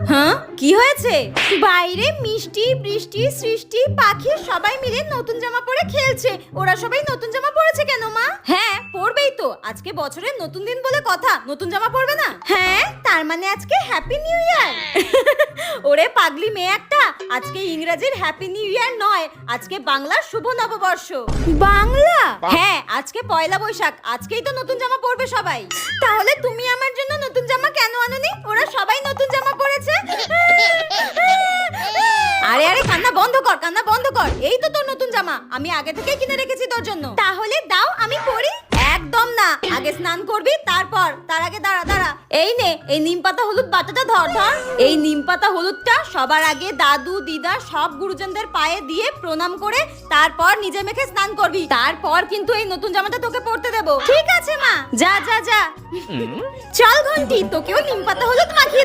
হ্যাঁ কি হয়েছে? বাইরে মিষ্টি বৃষ্টি সৃষ্টি পাখি সবাই মিলে নতুন জামা পরে খেলছে। ওরা সবাই নতুন জামা পরেছে কেন মা? হ্যাঁ পরবেই তো, আজকে বছরের নতুন দিন বলে কথা, নতুন জামা পরবে না? হ্যাঁ তার মানে আজকে হ্যাপি নিউ ইয়ার। ওরে পাগলি মেয়ে একটা, আজকে ইংরেজির হ্যাপি নিউ ইয়ার নয়, আজকে বাংলার শুভ নববর্ষ। বাংলা? হ্যাঁ আজকে পয়লা বৈশাখ, আজকেই তো নতুন জামা পরবে সবাই। তাহলে তুমি আমার জন্য নতুন জামা কেন আনোনি? ওরা সবাই নতুন জামা পরেছে। আরে আরে কান্না বন্ধ কর, কান্না বন্ধ কর। এই তো তোর নতুন জামা, আমি আগে থেকে কিনে রেখেছি তোর জন্য। তাহলে দাও আমি পরি। একদম না, আগে স্নান করবি তারপর। তার আগে দাঁড়া দাঁড়া, এই নে এই নিম পাতা হলুদ বাটাটা ধর ধর। এই নিম পাতা হলুদটা সবার আগে দাদু দিদা সব গুরুজনদের পায়ে দিয়ে প্রণাম করে তারপর নিজে মেখে স্নান করবি। তারপর কিন্তু এই নতুন জামাটা তোকে পরতে দেবো। ঠিক আছে মা, যা যা যা। চল ঘন্টি, তোকেও নিম পাতা হলুদ মাখিয়ে দেব।